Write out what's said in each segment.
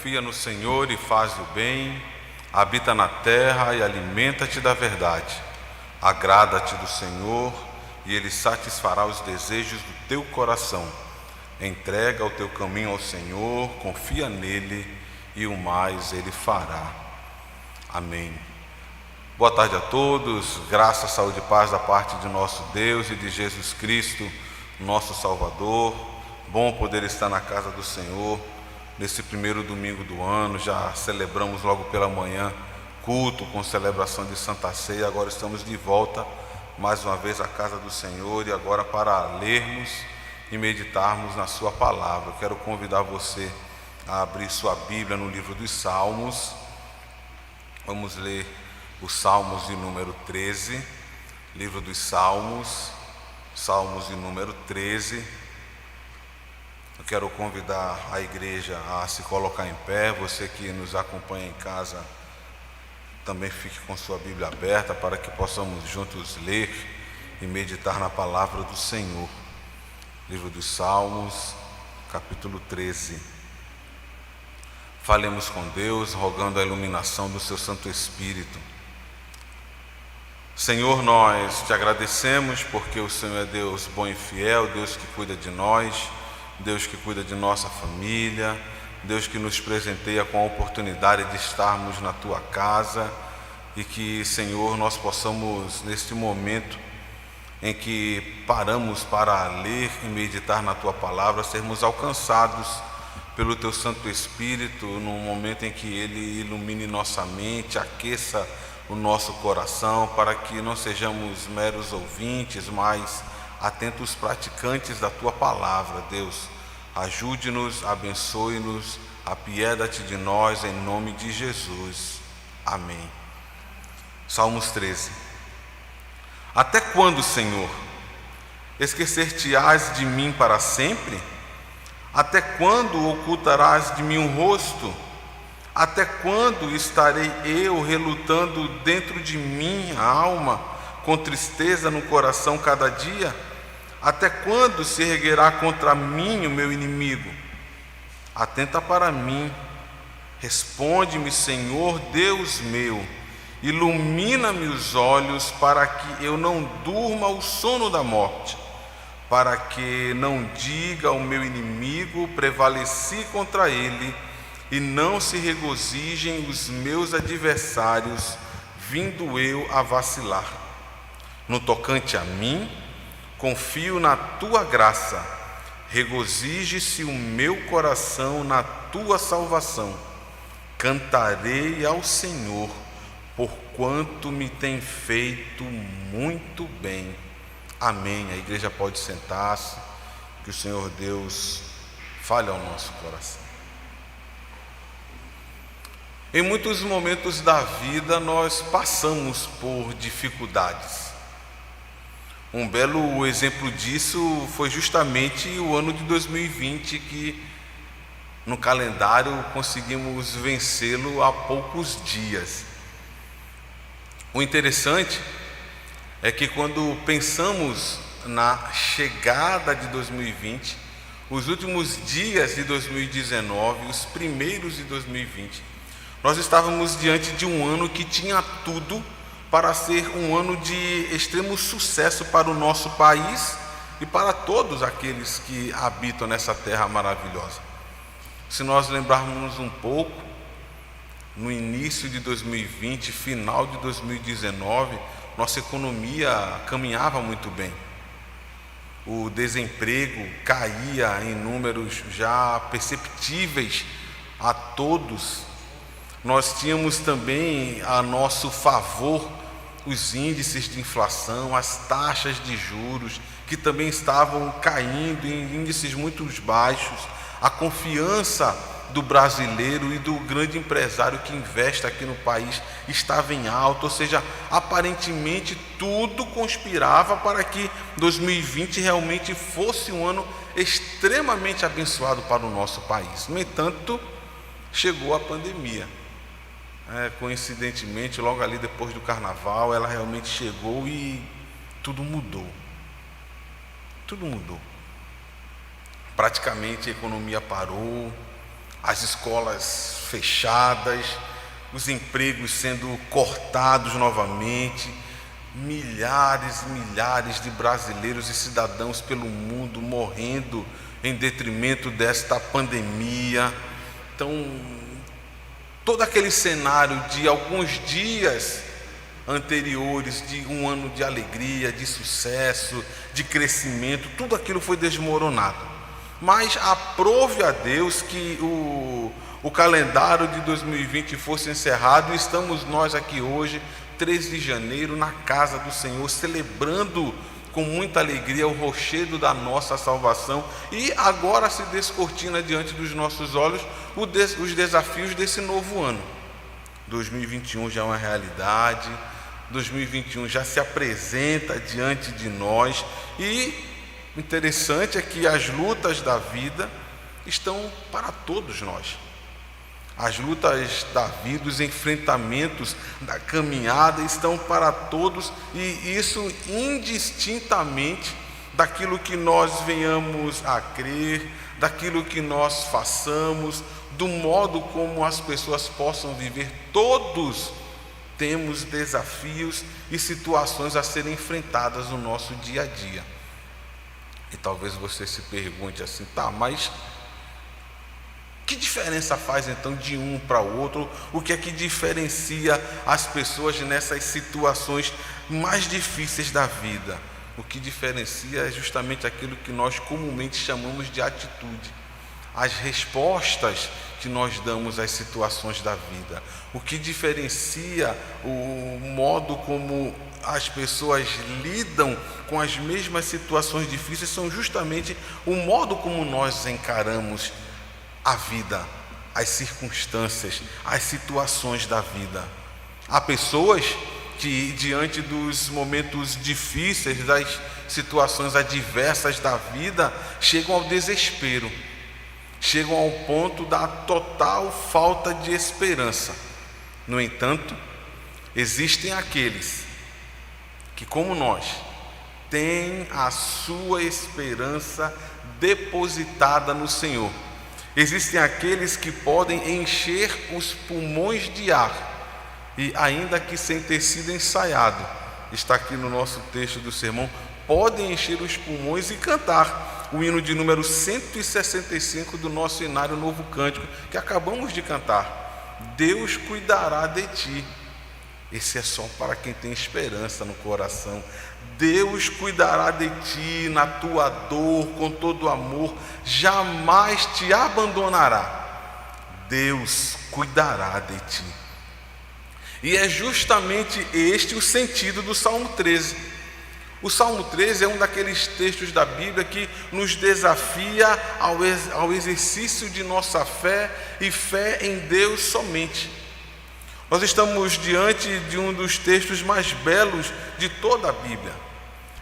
Confia no Senhor e faz o bem, habita na terra e alimenta-te da verdade. Agrada-te do Senhor e Ele satisfará os desejos do teu coração. Entrega o teu caminho ao Senhor, confia nele e o mais Ele fará. Amém. Boa tarde a todos, graça, saúde e paz da parte de nosso Deus e de Jesus Cristo, nosso Salvador. Bom poder estar na casa do Senhor nesse primeiro domingo do ano. Já celebramos logo pela manhã culto com celebração de Santa Ceia. Agora estamos de volta mais uma vez à casa do Senhor e agora para lermos e meditarmos na sua palavra. Eu quero convidar você a abrir sua Bíblia no livro dos Salmos. Vamos ler os Salmos de número 13, livro dos Salmos, Salmos de número 13. Eu quero convidar a igreja a se colocar em pé. Você que nos acompanha em casa, também fique com sua Bíblia aberta para que possamos juntos ler e meditar na palavra do Senhor. Livro dos Salmos, capítulo 13. Falemos com Deus, rogando a iluminação do seu Santo Espírito. Senhor, nós te agradecemos porque o Senhor é Deus bom e fiel, Deus que cuida de nós, Deus que cuida de nossa família, Deus que nos presenteia com a oportunidade de estarmos na tua casa e que, Senhor, nós possamos, neste momento em que paramos para ler e meditar na tua palavra, sermos alcançados pelo teu Santo Espírito, num momento em que ele ilumine nossa mente, aqueça o nosso coração, para que não sejamos meros ouvintes, mas atentos praticantes da tua palavra. Deus, ajude-nos, abençoe-nos, apieda-te de nós, em nome de Jesus. Amém. Salmos 13. Até quando, Senhor, esquecer-te-ás de mim para sempre? Até quando ocultarás de mim o rosto? Até quando estarei eu relutando dentro de mim a alma, com tristeza no coração cada dia? Até quando se erguerá contra mim o meu inimigo? Atenta para mim, responde-me, Senhor Deus meu, ilumina-me os olhos para que eu não durma o sono da morte, para que não diga ao meu inimigo, prevaleci contra ele, e não se regozijem os meus adversários, vindo eu a vacilar. No tocante a mim, confio na tua graça, regozije-se o meu coração na tua salvação. Cantarei ao Senhor, porquanto me tem feito muito bem. Amém. A igreja pode sentar-se, que o Senhor Deus fale ao nosso coração. Em muitos momentos da vida nós passamos por dificuldades. Um belo exemplo disso foi justamente o ano de 2020, que no calendário conseguimos vencê-lo há poucos dias. O interessante é que quando pensamos na chegada de 2020, os últimos dias de 2019, os primeiros de 2020, nós estávamos diante de um ano que tinha tudo para ser um ano de extremo sucesso para o nosso país e para todos aqueles que habitam nessa terra maravilhosa. Se nós lembrarmos um pouco, no início de 2020, final de 2019, nossa economia caminhava muito bem. O desemprego caía em números já perceptíveis a todos. Nós tínhamos também a nosso favor os índices de inflação, as taxas de juros, que também estavam caindo em índices muito baixos. A confiança do brasileiro e do grande empresário que investe aqui no país estava em alta, ou seja, aparentemente tudo conspirava para que 2020 realmente fosse um ano extremamente abençoado para o nosso país. No entanto, chegou a pandemia. Coincidentemente, logo ali depois do carnaval, ela realmente chegou e tudo mudou. Tudo mudou. Praticamente a economia parou, as escolas fechadas, os empregos sendo cortados novamente, milhares e milhares de brasileiros e cidadãos pelo mundo morrendo em detrimento desta pandemia. Então, todo aquele cenário de alguns dias anteriores, de um ano de alegria, de sucesso, de crescimento, tudo aquilo foi desmoronado. Mas aprove a Deus que o calendário de 2020 fosse encerrado, e estamos nós aqui hoje, 3 de janeiro, na casa do Senhor, celebrando com muita alegria o rochedo da nossa salvação, e agora se descortina diante dos nossos olhos os desafios desse novo ano. 2021 já é uma realidade, 2021 já se apresenta diante de nós, e interessante é que as lutas da vida estão para todos nós. As lutas da vida, os enfrentamentos da caminhada estão para todos, e isso indistintamente daquilo que nós venhamos a crer, daquilo que nós façamos, do modo como as pessoas possam viver. Todos temos desafios e situações a serem enfrentadas no nosso dia a dia. E talvez você se pergunte assim, mas que diferença faz então de um para o outro? O que é que diferencia as pessoas nessas situações mais difíceis da vida? O que diferencia é justamente aquilo que nós comumente chamamos de atitude, as respostas que nós damos às situações da vida. O que diferencia o modo como as pessoas lidam com as mesmas situações difíceis são justamente o modo como nós encaramos a vida, as circunstâncias, as situações da vida. Há pessoas que, diante dos momentos difíceis, das situações adversas da vida, chegam ao desespero, chegam ao ponto da total falta de esperança. No entanto, existem aqueles que, como nós, têm a sua esperança depositada no Senhor. Existem aqueles que podem encher os pulmões de ar, e ainda que sem ter sido ensaiado, está aqui no nosso texto do sermão, podem encher os pulmões e cantar o hino de número 165 do nosso Inário Novo Cântico, que acabamos de cantar. Deus cuidará de ti. Esse é só para quem tem esperança no coração. Deus cuidará de ti na tua dor, com todo amor, jamais te abandonará. Deus cuidará de ti. E é justamente este o sentido do Salmo 13. O Salmo 13 é um daqueles textos da Bíblia que nos desafia ao exercício de nossa fé, e fé em Deus somente. Nós estamos diante de um dos textos mais belos de toda a Bíblia,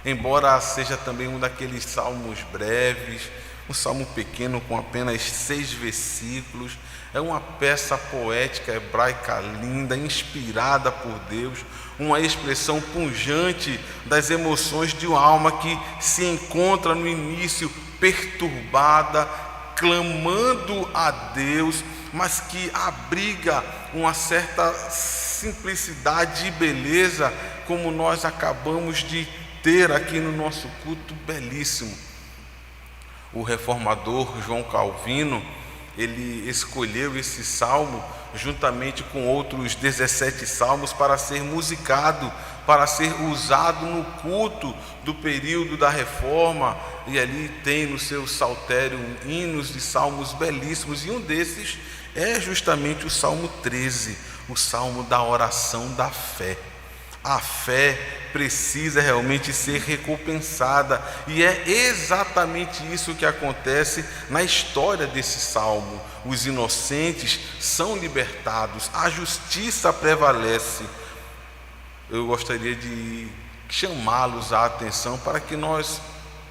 embora seja também um daqueles salmos breves, um salmo pequeno com apenas 6 versículos. É uma peça poética hebraica linda, inspirada por Deus, uma expressão pungente das emoções de uma alma que se encontra no início perturbada, clamando a Deus, mas que abriga uma certa simplicidade e beleza, como nós acabamos de ter aqui no nosso culto belíssimo. O reformador João Calvino, ele escolheu esse salmo juntamente com outros 17 salmos para ser musicado, para ser usado no culto do período da Reforma, e ali tem no seu saltério hinos de salmos belíssimos, e um desses é justamente o Salmo 13, o salmo da oração da fé. A fé precisa realmente ser recompensada, e é exatamente isso que acontece na história desse salmo. Os inocentes são libertados, a justiça prevalece. Eu gostaria de chamá-los à atenção para que nós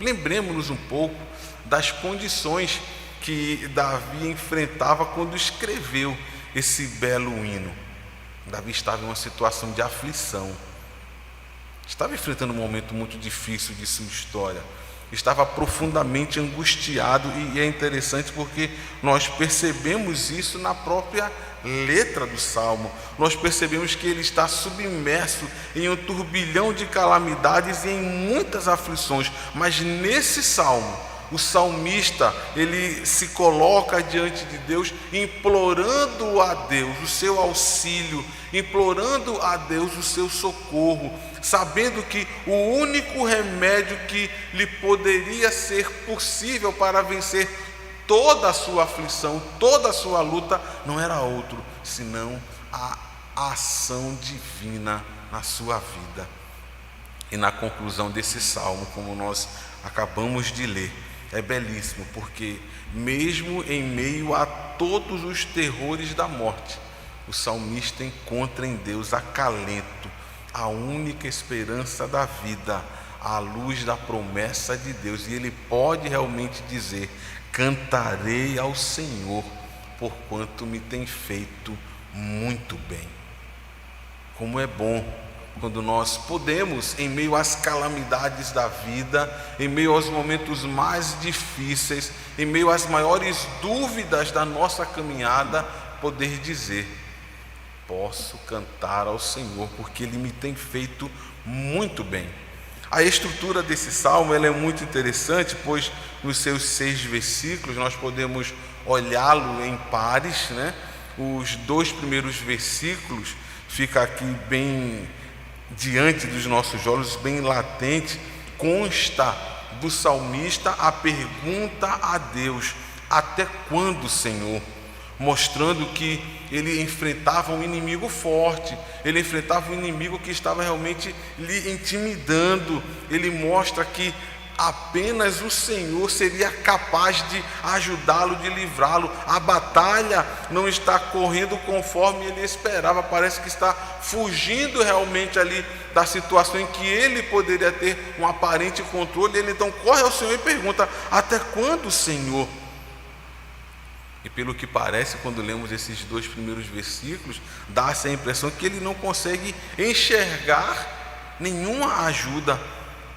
lembremos um pouco das condições que Davi enfrentava quando escreveu esse belo hino. Davi estava em uma situação de aflição, estava enfrentando um momento muito difícil de sua história. estava profundamente angustiado, e é interessante porque nós percebemos isso na própria letra do Salmo. Nós percebemos que ele está submerso em um turbilhão de calamidades e em muitas aflições, mas nesse Salmo, o salmista, ele se coloca diante de Deus, implorando a Deus o seu auxílio, implorando a Deus o seu socorro, sabendo que o único remédio que lhe poderia ser possível para vencer toda a sua aflição, toda a sua luta, não era outro, senão a ação divina na sua vida. E na conclusão desse salmo, como nós acabamos de ler, é belíssimo, porque mesmo em meio a todos os terrores da morte, o salmista encontra em Deus acalento, a única esperança da vida, à luz da promessa de Deus. E ele pode realmente dizer: cantarei ao Senhor, porquanto me tem feito muito bem. Como é bom quando nós podemos, em meio às calamidades da vida, em meio aos momentos mais difíceis, em meio às maiores dúvidas da nossa caminhada, poder dizer: posso cantar ao Senhor, porque Ele me tem feito muito bem. A estrutura desse salmo ela é muito interessante, pois nos seus 6 versículos nós podemos olhá-lo em pares, né? Os 2 primeiros versículos fica aqui bem diante dos nossos olhos, bem latente, consta do salmista a pergunta a Deus: até quando, Senhor? Mostrando que ele enfrentava um inimigo forte, ele enfrentava um inimigo que estava realmente lhe intimidando. Ele mostra que apenas o Senhor seria capaz de ajudá-lo, de livrá-lo. A batalha não está correndo conforme ele esperava, parece que está fugindo realmente ali da situação em que ele poderia ter um aparente controle. Ele então corre ao Senhor e pergunta: até quando, Senhor? E pelo que parece, quando lemos esses 2 primeiros versículos, dá-se a impressão que ele não consegue enxergar nenhuma ajuda.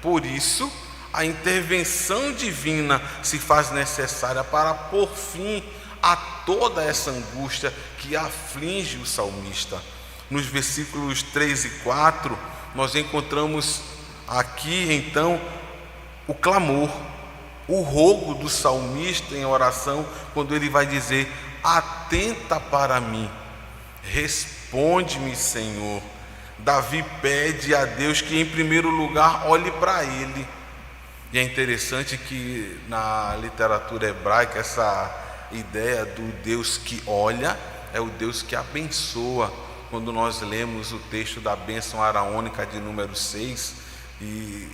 Por isso, a intervenção divina se faz necessária para pôr fim a toda essa angústia que aflige o salmista. Nos versículos 3 e 4, nós encontramos aqui então o clamor, o rogo do salmista em oração, quando ele vai dizer: atenta para mim, responde-me, Senhor. Davi pede a Deus que em primeiro lugar olhe para ele. E é interessante que na literatura hebraica essa ideia do Deus que olha é o Deus que abençoa. Quando nós lemos o texto da bênção araônica de número 6, e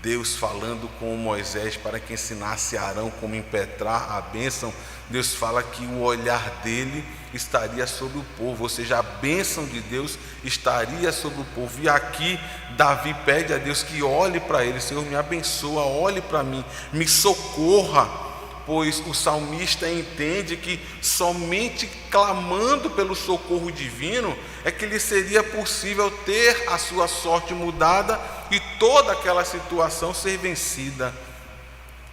Deus falando com Moisés para que ensinasse a Arão como impetrar a bênção, Deus fala que o olhar dele estaria sobre o povo, ou seja, a bênção de Deus estaria sobre o povo. E aqui Davi pede a Deus que olhe para ele: Senhor, me abençoa, olhe para mim, me socorra, pois o salmista entende que somente clamando pelo socorro divino é que lhe seria possível ter a sua sorte mudada e toda aquela situação ser vencida.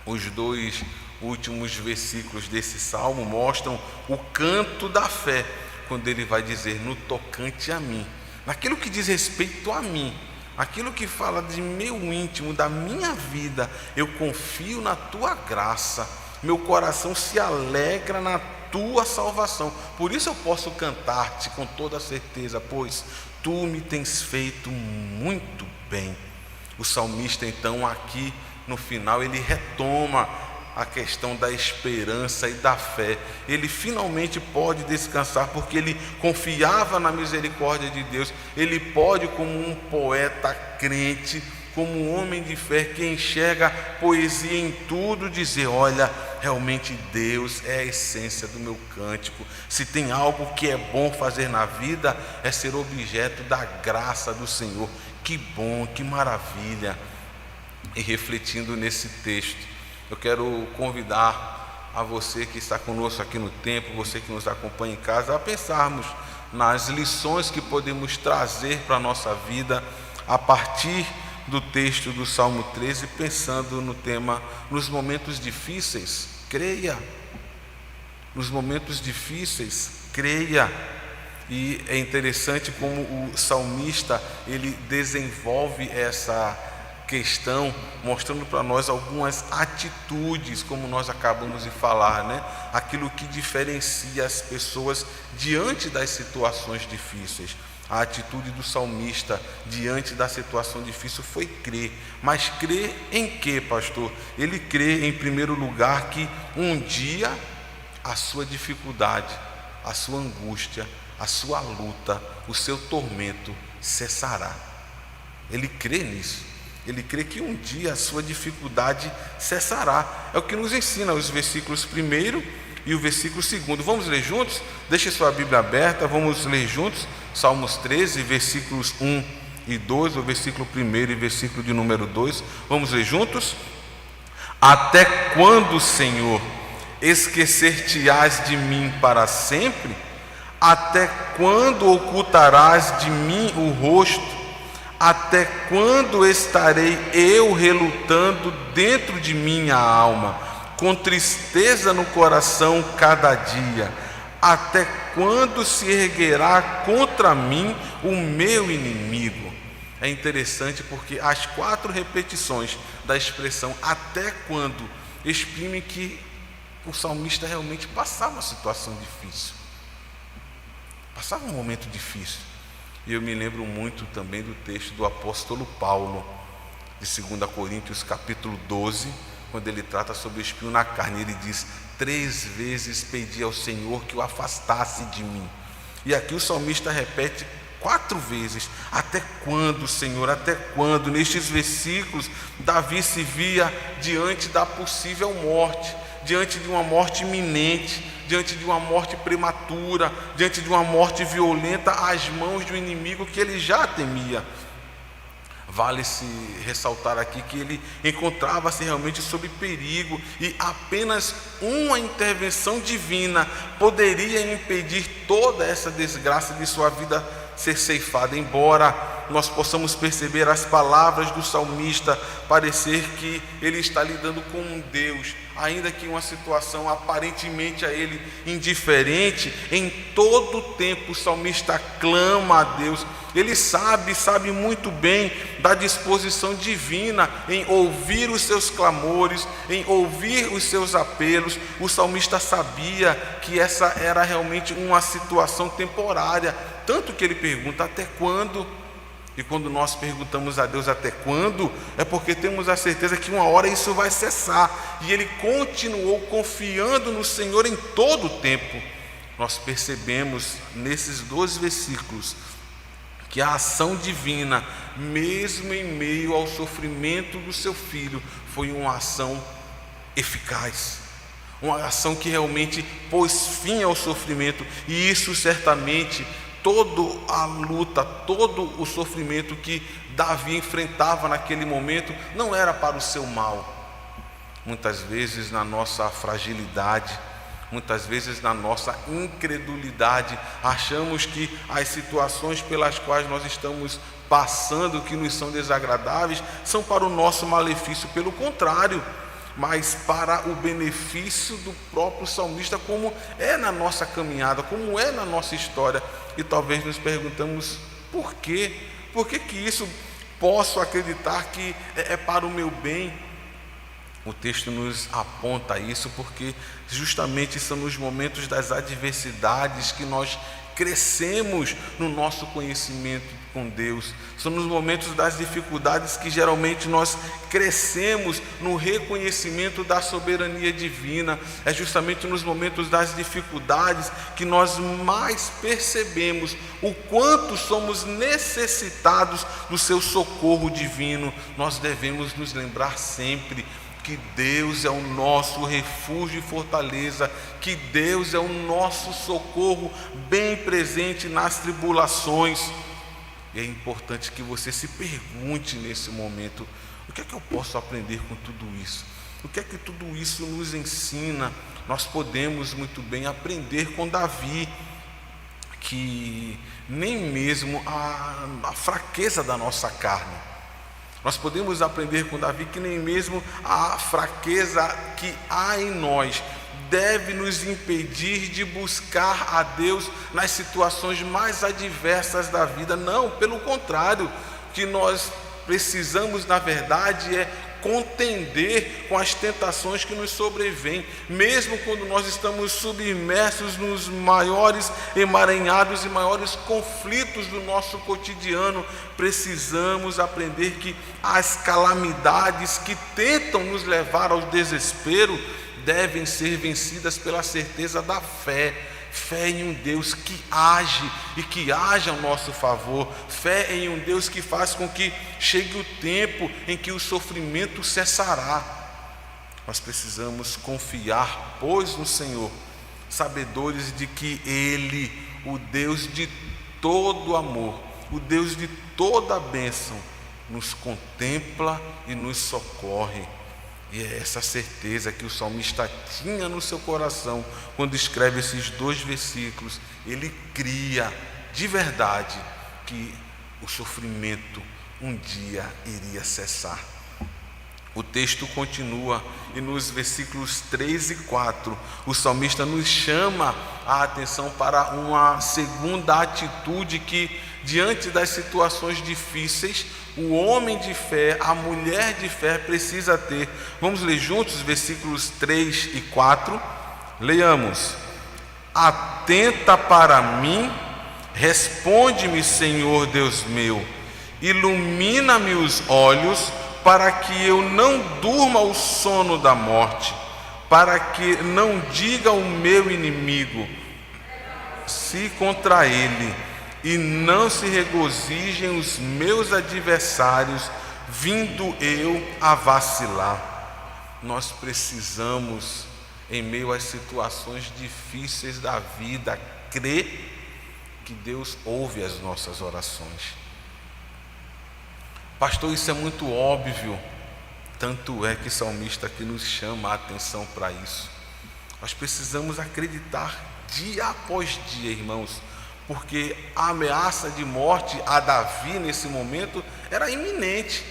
Os 2 últimos versículos desse salmo mostram o canto da fé, quando ele vai dizer: no tocante a mim, naquilo que diz respeito a mim, aquilo que fala de meu íntimo, da minha vida, eu confio na tua graça, meu coração se alegra na tua salvação. Por isso eu posso cantar-te com toda certeza, pois tu me tens feito muito bem. O salmista então aqui no final ele retoma a questão da esperança e da fé. Ele finalmente pode descansar, porque ele confiava na misericórdia de Deus. Ele pode, como um poeta crente, como um homem de fé que enxerga poesia em tudo, dizer: olha, realmente Deus é a essência do meu cântico. Se tem algo que é bom fazer na vida, é ser objeto da graça do Senhor. Que bom, que maravilha. E refletindo nesse texto, eu quero convidar a você que está conosco aqui no templo, você que nos acompanha em casa, a pensarmos nas lições que podemos trazer para a nossa vida a partir do texto do Salmo 13, pensando no tema, nos momentos difíceis, creia. Nos momentos difíceis, creia. E é interessante como o salmista, ele desenvolve essa questão, mostrando para nós algumas atitudes, como nós acabamos de falar, né? Aquilo que diferencia as pessoas diante das situações difíceis. A atitude do salmista diante da situação difícil foi crer. Mas crer em quê, pastor? Ele crê, em primeiro lugar, que um dia a sua dificuldade, a sua angústia, a sua luta, o seu tormento cessará. Ele crê nisso. Ele crê que um dia a sua dificuldade cessará. É o que nos ensina os versículos 1 e o versículo 2. Vamos ler juntos? Deixe sua Bíblia aberta, vamos ler juntos. Salmos 13, versículos 1 e 2, o versículo 1 e versículo de número 2. Vamos ler juntos? Até quando, Senhor, esquecer-te-ás de mim para sempre? Até quando ocultarás de mim o rosto? Até quando estarei eu relutando dentro de minha alma, com tristeza no coração cada dia? Até quando se erguerá contra mim o meu inimigo? É interessante porque as 4 repetições da expressão até quando exprimem que o salmista realmente passava uma situação difícil, passava um momento difícil. E eu me lembro muito também do texto do apóstolo Paulo, de 2 Coríntios capítulo 12, quando ele trata sobre o espinho na carne. Ele diz: 3 vezes pedi ao Senhor que o afastasse de mim. E aqui o salmista repete 4 vezes: até quando, Senhor, até quando? Nestes versículos, Davi se via diante da possível morte, diante de uma morte iminente, diante de uma morte prematura, diante de uma morte violenta às mãos de um inimigo que ele já temia. Vale-se ressaltar aqui que ele encontrava-se realmente sob perigo e apenas uma intervenção divina poderia impedir toda essa desgraça de sua vida ser ceifada. Embora nós possamos perceber as palavras do salmista parecer que ele está lidando com um Deus, ainda que uma situação aparentemente a ele indiferente, em todo o tempo o salmista clama a Deus. Ele sabe muito bem da disposição divina em ouvir os seus clamores, em ouvir os seus apelos. O salmista sabia que essa era realmente uma situação temporária, tanto que ele pergunta: até quando? E quando nós perguntamos a Deus até quando, é porque temos a certeza que uma hora isso vai cessar. E ele continuou confiando no Senhor em todo o tempo. Nós percebemos nesses 12 versículos que a ação divina, mesmo em meio ao sofrimento do seu filho, foi uma ação eficaz, uma ação que realmente pôs fim ao sofrimento. E isso certamente, toda a luta, todo o sofrimento que Davi enfrentava naquele momento, não era para o seu mal. Muitas vezes na nossa fragilidade, muitas vezes na nossa incredulidade, achamos que as situações pelas quais nós estamos passando, que nos são desagradáveis, são para o nosso malefício. Pelo contrário, mas para o benefício do próprio salmista, como é na nossa caminhada, como é na nossa história. E talvez nos perguntamos: por quê? Por que isso posso acreditar que é para o meu bem? O texto nos aponta isso porque justamente são nos momentos das adversidades que nós crescemos no nosso conhecimento com Deus. São nos momentos das dificuldades que geralmente nós crescemos no reconhecimento da soberania divina. É justamente nos momentos das dificuldades que nós mais percebemos o quanto somos necessitados do seu socorro divino. Nós devemos nos lembrar sempre que Deus é o nosso refúgio e fortaleza, que Deus é o nosso socorro bem presente nas tribulações. E é importante que você se pergunte nesse momento: o que é que eu posso aprender com tudo isso? O que é que tudo isso nos ensina? Nós podemos muito bem aprender com Davi, que nem mesmo a fraqueza da nossa carne, Nós podemos aprender com Davi que nem mesmo a fraqueza que há em nós deve nos impedir de buscar a Deus nas situações mais adversas da vida. Não, pelo contrário, o que nós precisamos, na verdade, é contender com as tentações que nos sobrevêm, mesmo quando nós estamos submersos nos maiores emaranhados e maiores conflitos do nosso cotidiano. Precisamos aprender que as calamidades que tentam nos levar ao desespero devem ser vencidas pela certeza da fé. Fé em um Deus que age e que age ao nosso favor. Fé em um Deus que faz com que chegue o tempo em que o sofrimento cessará. Nós precisamos confiar, pois, no Senhor, sabedores de que Ele, o Deus de todo amor, o Deus de toda bênção, nos contempla e nos socorre. E é essa certeza que o salmista tinha no seu coração quando escreve esses 2 versículos. Ele cria de verdade que o sofrimento um dia iria cessar. O texto continua e nos versículos 3 e 4, o salmista nos chama a atenção para uma segunda atitude que, diante das situações difíceis, o homem de fé, a mulher de fé precisa ter. Vamos ler juntos os versículos 3 e 4. Leiamos. Atenta para mim, responde-me, Senhor Deus meu, ilumina-me os olhos, para que eu não durma o sono da morte, para que não diga o meu inimigo, se contra ele, e não se regozijem os meus adversários, vindo eu a vacilar. Nós precisamos, em meio às situações difíceis da vida, crer que Deus ouve as nossas orações. Pastor, isso é muito óbvio. Tanto é que o salmista aqui nos chama a atenção para isso. Nós precisamos acreditar dia após dia, irmãos, porque a ameaça de morte a Davi nesse momento era iminente.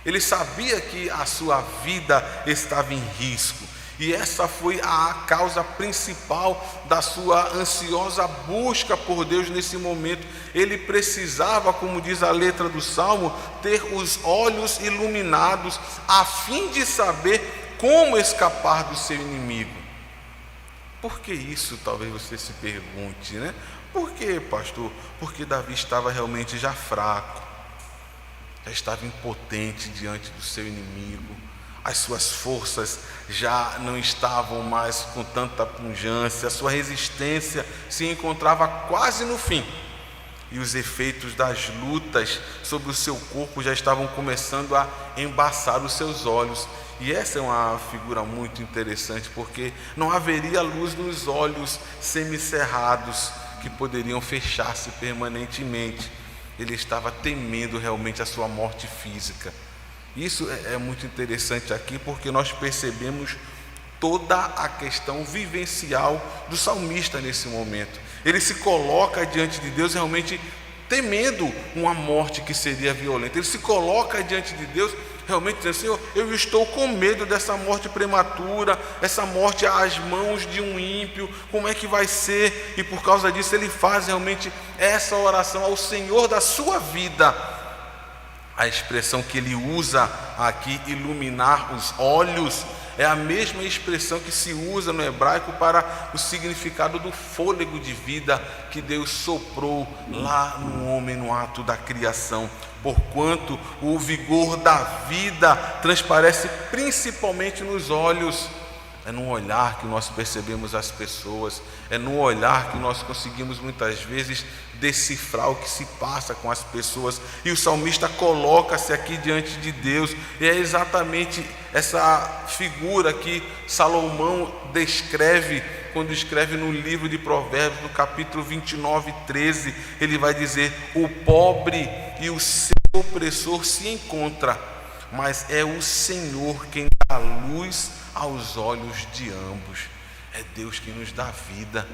Ele sabia que a sua vida estava em risco, e essa foi a causa principal da sua ansiosa busca por Deus nesse momento. Ele precisava, como diz a letra do Salmo, ter os olhos iluminados, a fim de saber como escapar do seu inimigo. Por que isso? Talvez você se pergunte, né? Por que, pastor? Porque Davi estava realmente já fraco, já estava impotente diante do seu inimigo. As suas forças já não estavam mais com tanta pujança, a sua resistência se encontrava quase no fim, e os efeitos das lutas sobre o seu corpo já estavam começando a embaçar os seus olhos. E essa é uma figura muito interessante, porque não haveria luz nos olhos semicerrados que poderiam fechar-se permanentemente. Ele estava temendo realmente a sua morte física. Isso é muito interessante aqui, porque nós percebemos toda a questão vivencial do salmista nesse momento. Ele se coloca diante de Deus realmente temendo uma morte que seria violenta. Ele se coloca diante de Deus realmente dizendo: Senhor, eu estou com medo dessa morte prematura, essa morte às mãos de um ímpio, como é que vai ser? E por causa disso ele faz realmente essa oração ao Senhor da sua vida. A expressão que ele usa aqui, iluminar os olhos, é a mesma expressão que se usa no hebraico para o significado do fôlego de vida que Deus soprou lá no homem no ato da criação. Porquanto o vigor da vida transparece principalmente nos olhos. É no olhar que nós percebemos as pessoas, é no olhar que nós conseguimos muitas vezes decifrar o que se passa com as pessoas. E o salmista coloca-se aqui diante de Deus, e é exatamente essa figura que Salomão descreve quando escreve no livro de Provérbios, no capítulo 29, 13. Ele vai dizer: o pobre e o seu opressor se encontram, mas é o Senhor quem dá luz aos olhos de ambos. É Deus quem nos dá vida.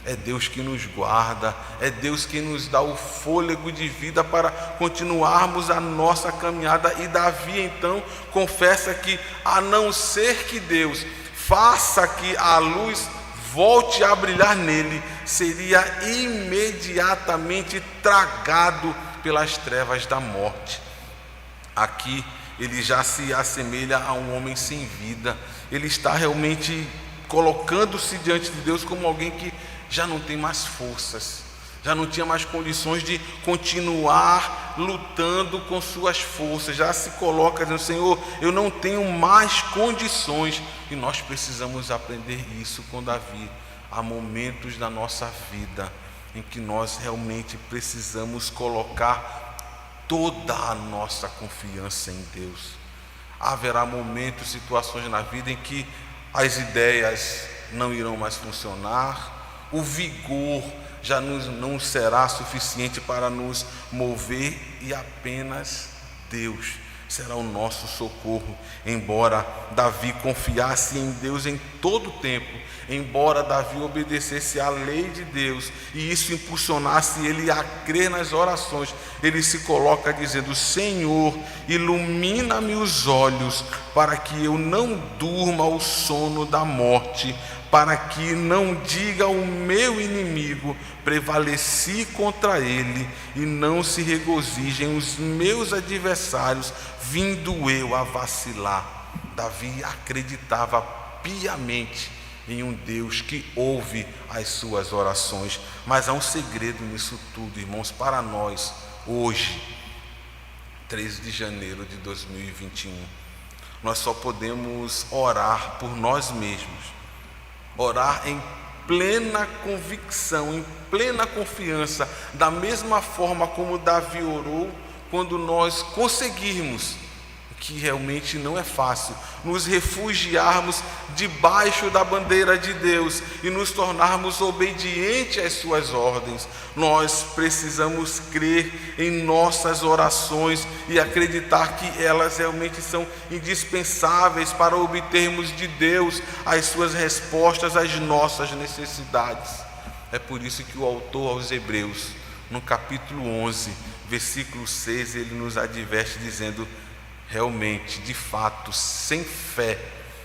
É Deus que nos guarda, é Deus que nos dá o fôlego de vida para continuarmos a nossa caminhada. E Davi então confessa que, a não ser que Deus faça que a luz volte a brilhar nele, seria imediatamente tragado pelas trevas da morte. Aqui ele já se assemelha a um homem sem vida. Ele está realmente colocando-se diante de Deus como alguém que já não tem mais forças, já não tinha mais condições de continuar lutando com suas forças. Já se coloca dizendo: Senhor, eu não tenho mais condições. E nós precisamos aprender isso com Davi. Há momentos da nossa vida em que nós realmente precisamos colocar toda a nossa confiança em Deus. Haverá momentos, situações na vida em que as ideias não irão mais funcionar, o vigor já não será suficiente para nos mover, e apenas Deus será o nosso socorro. Embora Davi confiasse em Deus em todo o tempo, embora Davi obedecesse à lei de Deus e isso impulsionasse ele a crer nas orações, ele se coloca dizendo: Senhor, ilumina-me os olhos para que eu não durma o sono da morte, para que não diga o meu inimigo: prevaleci contra ele, e não se regozijem os meus adversários, vindo eu a vacilar. Davi acreditava piamente em um Deus que ouve as suas orações. Mas há um segredo nisso tudo, irmãos, para nós hoje, 13 de janeiro de 2021. Nós só podemos orar por nós mesmos, orar em plena convicção, em plena confiança, da mesma forma como Davi orou, quando nós conseguirmos, que realmente não é fácil, nos refugiarmos debaixo da bandeira de Deus e nos tornarmos obedientes às suas ordens. Nós precisamos crer em nossas orações e acreditar que elas realmente são indispensáveis para obtermos de Deus as suas respostas às nossas necessidades. É por isso que o autor aos Hebreus, no capítulo 11, versículo 6, ele nos adverte dizendo: realmente, de fato, sem fé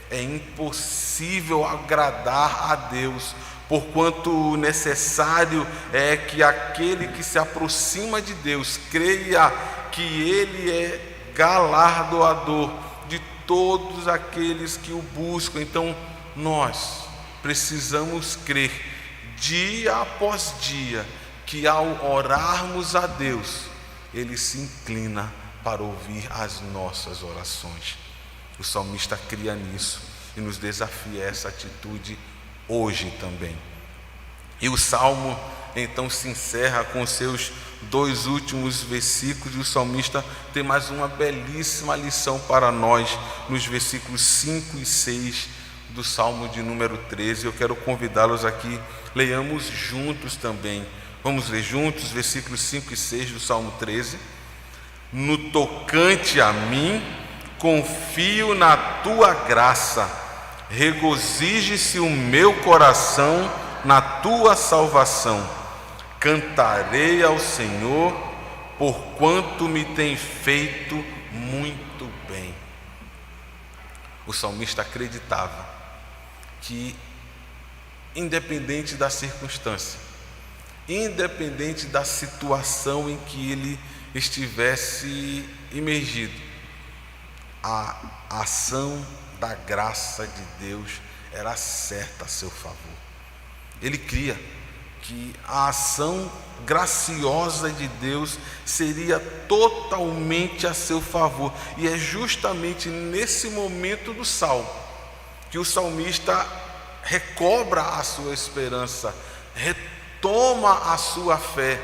é impossível agradar a Deus, porquanto necessário é que aquele que se aproxima de Deus creia que Ele é galardoador de todos aqueles que o buscam. Então, nós precisamos crer dia após dia que, ao orarmos a Deus, Ele se inclina para ouvir as nossas orações. O salmista cria nisso e nos desafia a essa atitude hoje também. E o salmo então se encerra com os seus 2 últimos versículos, e o salmista tem mais uma belíssima lição para nós nos versículos 5 e 6 do salmo de número 13. Eu quero convidá-los aqui, leiamos juntos também. Vamos ler juntos versículos 5 e 6 do salmo 13. No tocante a mim, confio na tua graça, regozije-se o meu coração na tua salvação. Cantarei ao Senhor, porquanto me tem feito muito bem. O salmista acreditava que, independente da circunstância, independente da situação em que ele estivesse imergido, a ação da graça de Deus era certa a seu favor. Ele cria que a ação graciosa de Deus seria totalmente a seu favor, e é justamente nesse momento do salmo que o salmista recobra a sua esperança, retoma a sua fé,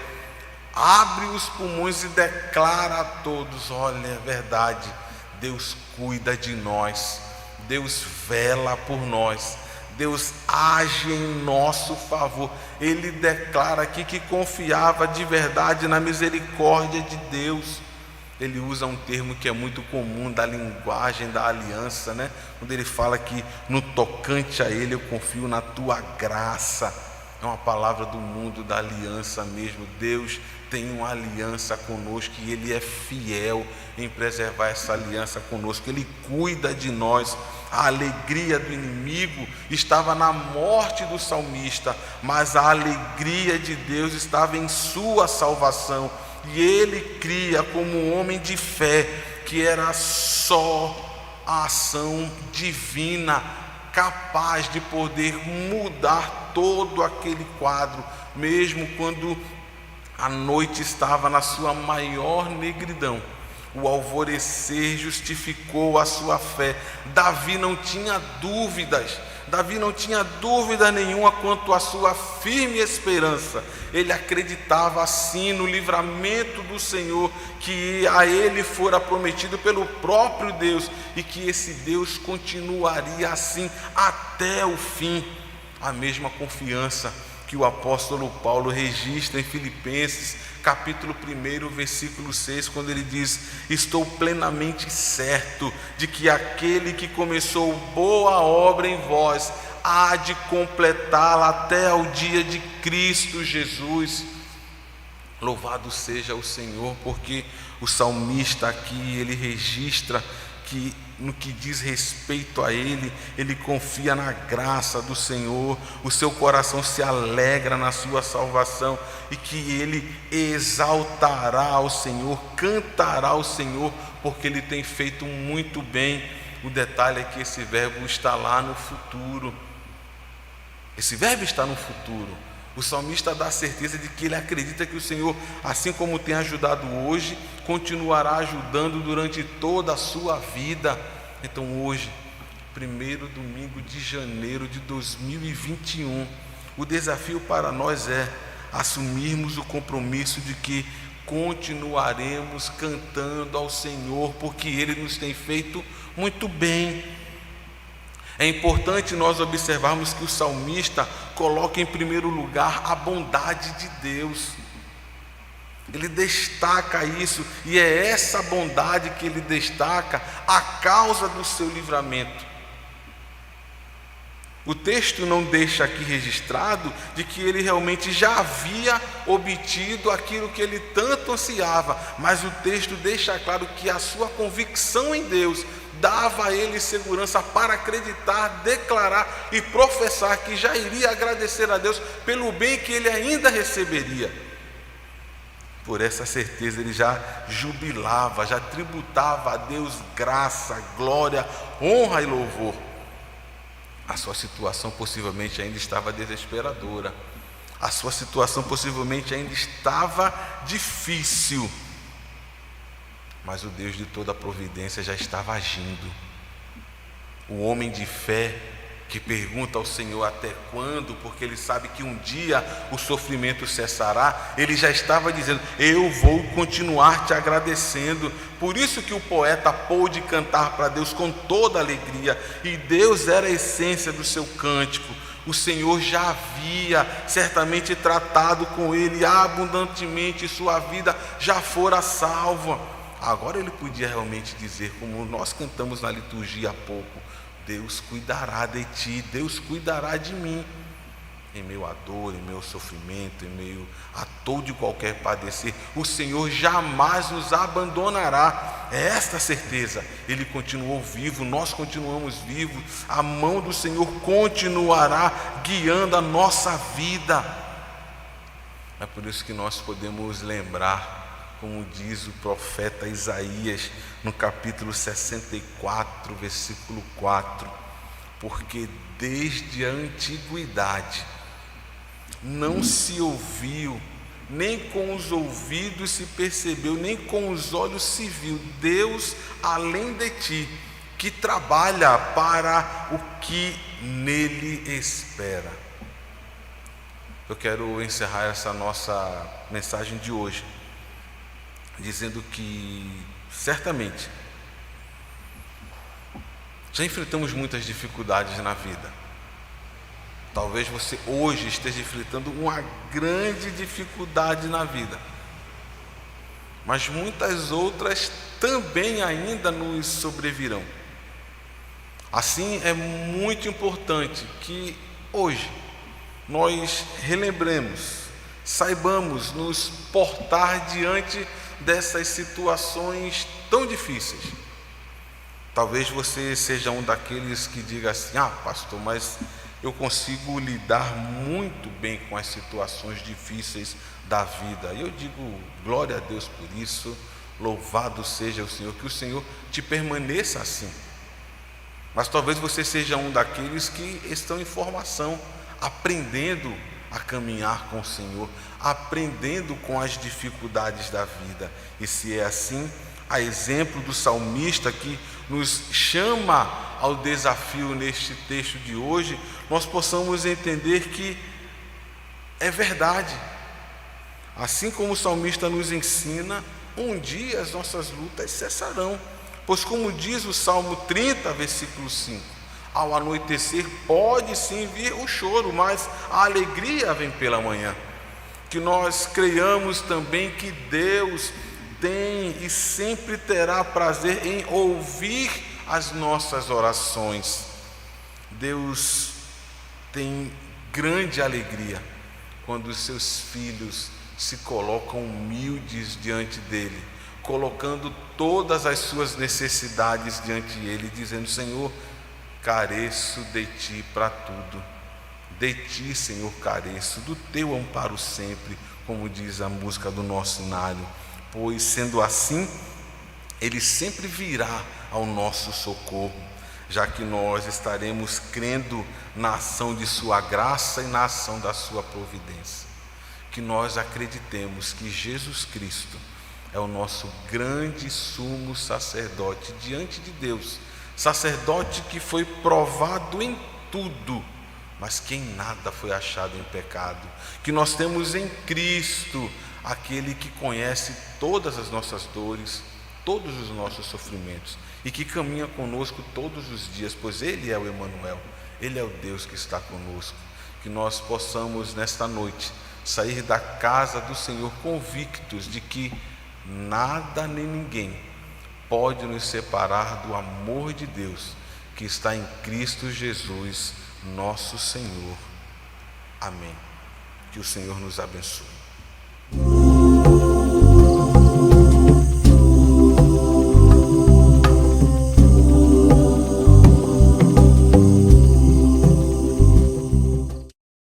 abre os pulmões e declara a todos: olha, é verdade, Deus cuida de nós, Deus vela por nós, Deus age em nosso favor. Ele declara aqui que confiava de verdade na misericórdia de Deus. Ele usa um termo que é muito comum da linguagem da aliança, né? Quando ele fala que no tocante a Ele eu confio na tua graça. É uma palavra do mundo, da aliança mesmo. Deus tem uma aliança conosco e Ele é fiel em preservar essa aliança conosco. Ele cuida de nós. A alegria do inimigo estava na morte do salmista, mas a alegria de Deus estava em sua salvação. E ele cria como um homem de fé que era só a ação divina capaz de poder mudar todo aquele quadro, mesmo quando a noite estava na sua maior negridão. O alvorecer justificou a sua fé. Davi não tinha dúvidas, Davi não tinha dúvida nenhuma quanto à sua firme esperança. Ele acreditava assim no livramento do Senhor, que a ele fora prometido pelo próprio Deus, e que esse Deus continuaria assim até o fim. A mesma confiança que o apóstolo Paulo registra em Filipenses, capítulo 1, versículo 6, quando ele diz: estou plenamente certo de que aquele que começou boa obra em vós há de completá-la até ao dia de Cristo Jesus. Louvado seja o Senhor, porque o salmista aqui, ele registra que no que diz respeito a ele, ele confia na graça do Senhor, o seu coração se alegra na sua salvação, e que ele exaltará ao Senhor, cantará ao Senhor, porque ele tem feito muito bem. O detalhe é que esse verbo está lá no futuro. Esse verbo está no futuro. O salmista dá a certeza de que ele acredita que o Senhor, assim como tem ajudado hoje, continuará ajudando durante toda a sua vida. Então hoje, primeiro domingo de janeiro de 2021, o desafio para nós é assumirmos o compromisso de que continuaremos cantando ao Senhor, porque Ele nos tem feito muito bem. É importante nós observarmos que o salmista coloca em primeiro lugar a bondade de Deus. Ele destaca isso, e é essa bondade que ele destaca a causa do seu livramento. O texto não deixa aqui registrado de que ele realmente já havia obtido aquilo que ele tanto ansiava, mas o texto deixa claro que a sua convicção em Deus dava a ele segurança para acreditar, declarar e professar que já iria agradecer a Deus pelo bem que ele ainda receberia. Por essa certeza ele já jubilava, já tributava a Deus graça, glória, honra e louvor. A sua situação possivelmente ainda estava desesperadora, a sua situação possivelmente ainda estava difícil, mas o Deus de toda a providência já estava agindo. O homem de fé que pergunta ao Senhor até quando, porque ele sabe que um dia o sofrimento cessará, ele já estava dizendo: eu vou continuar te agradecendo. Por isso que o poeta pôde cantar para Deus com toda alegria, e Deus era a essência do seu cântico. O Senhor já havia certamente tratado com ele abundantemente, e sua vida já fora salva. Agora ele podia realmente dizer, como nós cantamos na liturgia há pouco: Deus cuidará de ti, Deus cuidará de mim. Em meio à dor, em meio ao sofrimento, em meio a todo e qualquer padecer, o Senhor jamais nos abandonará. É esta certeza. Ele continuou vivo, nós continuamos vivos. A mão do Senhor continuará guiando a nossa vida. É por isso que nós podemos lembrar, como diz o profeta Isaías no capítulo 64, versículo 4: porque desde a antiguidade não se ouviu, nem com os ouvidos se percebeu, nem com os olhos se viu Deus além de ti, que trabalha para o que nele espera. Eu quero encerrar essa nossa mensagem de hoje dizendo que certamente já enfrentamos muitas dificuldades na vida. Talvez você hoje esteja enfrentando uma grande dificuldade na vida, mas muitas outras também ainda nos sobrevirão. Assim, é muito importante que hoje nós relembremos, saibamos nos portar diante dessas situações tão difíceis. Talvez você seja um daqueles que diga assim: pastor, mas eu consigo lidar muito bem com as situações difíceis da vida. E eu digo, glória a Deus por isso, louvado seja o Senhor, que o Senhor te permaneça assim. Mas talvez você seja um daqueles que estão em formação, aprendendo a caminhar com o Senhor, aprendendo com as dificuldades da vida. E se é assim, a exemplo do salmista que nos chama ao desafio neste texto de hoje, nós possamos entender que é verdade. Assim como o salmista nos ensina, um dia as nossas lutas cessarão. Pois como diz o Salmo 30, versículo 5, ao anoitecer pode sim vir o choro, mas a alegria vem pela manhã. Que nós creiamos também que Deus tem e sempre terá prazer em ouvir as nossas orações. Deus tem grande alegria quando os seus filhos se colocam humildes diante dele, colocando todas as suas necessidades diante dele, dizendo: Senhor, careço de ti para tudo, de ti, Senhor, careço, do teu amparo sempre, como diz a música do nosso cenário. Pois sendo assim, ele sempre virá ao nosso socorro, já que nós estaremos crendo na ação de sua graça e na ação da sua providência. Que nós acreditemos que Jesus Cristo é o nosso grande sumo sacerdote diante de Deus, sacerdote que foi provado em tudo, mas que em nada foi achado em pecado. Que nós temos em Cristo aquele que conhece todas as nossas dores, todos os nossos sofrimentos, e que caminha conosco todos os dias, pois Ele é o Emanuel, Ele é o Deus que está conosco. Que nós possamos nesta noite sair da casa do Senhor convictos de que nada nem ninguém pode nos separar do amor de Deus que está em Cristo Jesus, nosso Senhor. Amém. Que o Senhor nos abençoe.